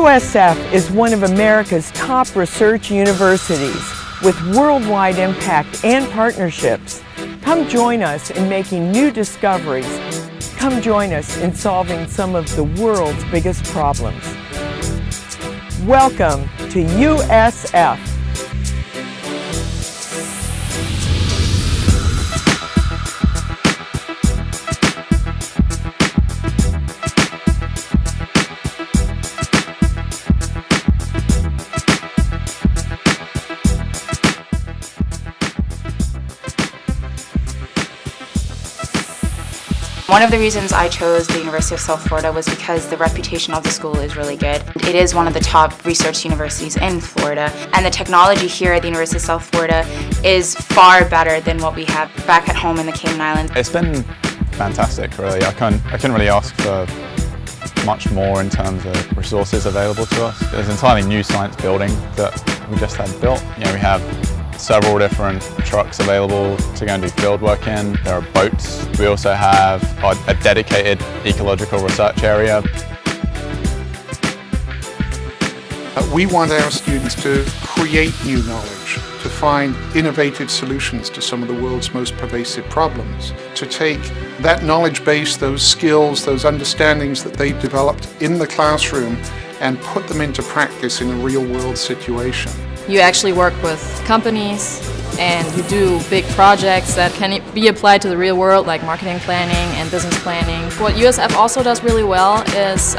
USF is one of America's top research universities with worldwide impact and partnerships. Come join us in making new discoveries. Come join us in solving some of the world's biggest problems. Welcome to USF. One of the reasons I chose the University of South Florida was because the reputation of the school is really good. It is one of the top research universities in Florida, and the technology here at the University of South Florida is far better than what we have back at home in the Cayman Islands. It's been fantastic, really. I couldn't really ask for much more in terms of resources available to us. There's an entirely new science building that we just had built. We have several different trucks available to go and do field work in. There are boats. We also have a dedicated ecological research area. We want our students to create new knowledge, to find innovative solutions to some of the world's most pervasive problems, to take that knowledge base, those skills, those understandings that they've developed in the classroom and put them into practice in a real-world situation. You actually work with companies and you do big projects that can be applied to the real world, like marketing planning and business planning. What USF also does really well is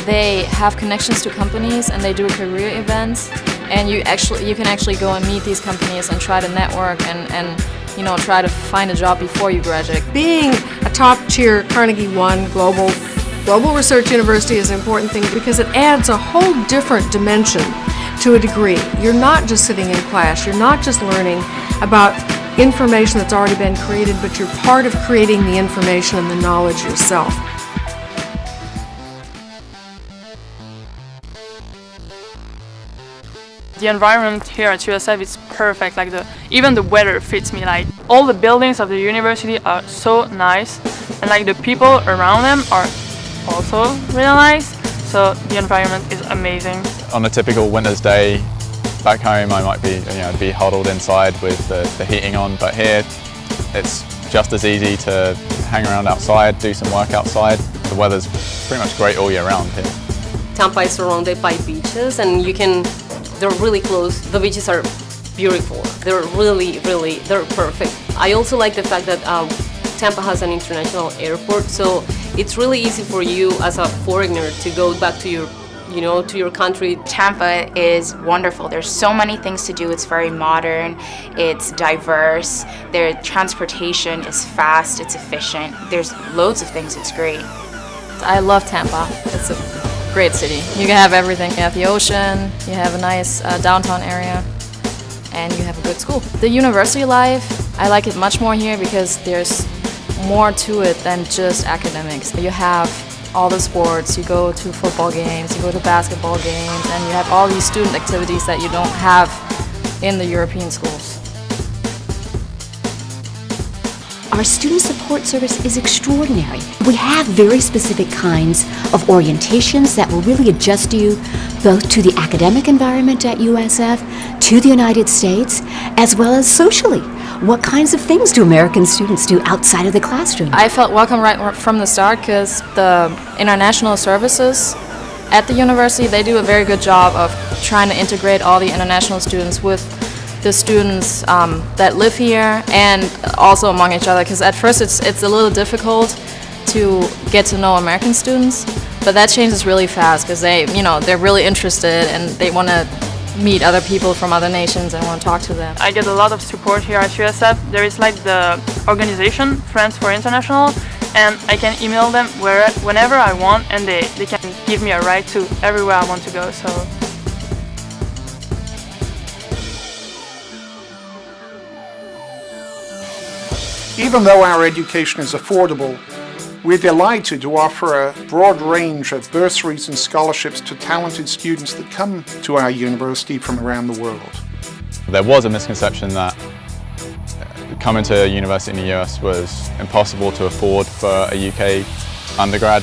they have connections to companies and they do career events, and you can actually go and meet these companies and try to network and try to find a job before you graduate. Being a top-tier Carnegie One global research university is an important thing because it adds a whole different dimension to a degree. You're not just sitting in class, you're not just learning about information that's already been created, but you're part of creating the information and the knowledge yourself. The environment here at USF is perfect. Even the weather fits me. All the buildings of the university are so nice, and the people around them are also really nice. So the environment is amazing. On a typical winter's day back home, I might be huddled inside with the heating on, but here it's just as easy to hang around outside, do some work outside. The weather's pretty much great all year round here. Tampa is surrounded by beaches, and they're really close. The beaches are beautiful. They're they're perfect. I also like the fact that Tampa has an international airport, so it's really easy for you as a foreigner to go back to your country. Tampa is wonderful. There's so many things to do. It's very modern, it's diverse, their transportation is fast, it's efficient. There's loads of things, it's great. I love Tampa. It's a great city. You can have everything. You have the ocean, you have a nice downtown area, and you have a good school. The university life, I like it much more here because there's more to it than just academics. You have all the sports, you go to football games, you go to basketball games, and you have all these student activities that you don't have in the European schools. Our student support service is extraordinary. We have very specific kinds of orientations that will really adjust you both to the academic environment at USF, to the United States, as well as socially. What kinds of things do American students do outside of the classroom? I felt welcome right from the start because the international services at the university, they do a very good job of trying to integrate all the international students with the students that live here and also among each other, because at first it's a little difficult to get to know American students, but that changes really fast because they're really interested and they want to meet other people from other nations and want to talk to them. I get a lot of support here at USF. There is the organization Friends for International, and I can email them whenever I want, and they can give me a ride to everywhere I want to go. So even though our education is affordable, we're delighted to offer a broad range of bursaries and scholarships to talented students that come to our university from around the world. There was a misconception that coming to a university in the US was impossible to afford for a UK undergrad.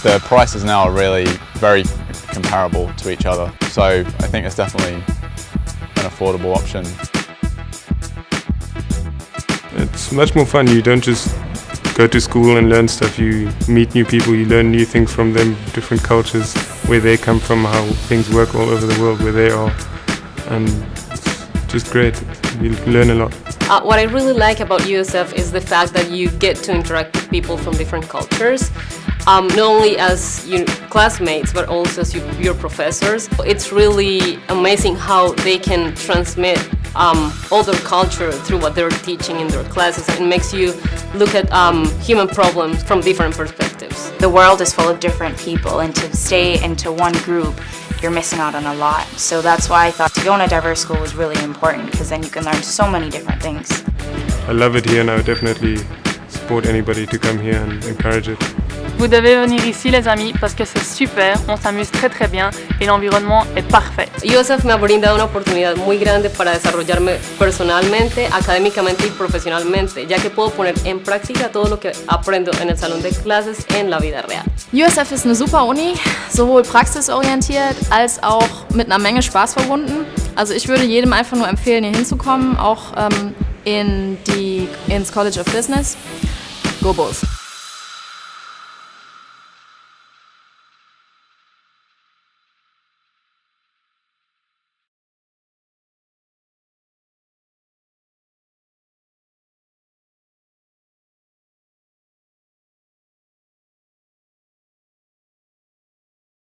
The prices now are really very comparable to each other. So I think it's definitely an affordable option. It's much more fun. You don't just go to school and learn stuff. You meet new people, you learn new things from them, different cultures, where they come from, how things work all over the world, where they are. And it's just great. You learn a lot. What I really like about USF is the fact that you get to interact with people from different cultures, not only as classmates but also as your professors. It's really amazing how they can transmit all their culture through what they're teaching in their classes. It makes you look at human problems from different perspectives. The world is full of different people, and to stay into one group, you're missing out on a lot. So that's why I thought to go in a diverse school was really important, because then you can learn so many different things. I love it here and I would definitely support anybody to come here and encourage it. Vous devez venir ici les amis parce que c'est super, on s'amuse très très bien et l'environnement est parfait. USF me ha brindado una oportunidad muy grande para desarrollarme personalmente, académicamente y profesionalmente, ya que puedo poner en práctica todo lo que aprendo en el salón de clases en la vida real. USF ist eine super Uni, sowohl praxisorientiert als auch mit einer Menge Spaß verbunden. Also ich würde jedem einfach nur empfehlen, hier hinzukommen, auch ins College of Business. Go Bulls!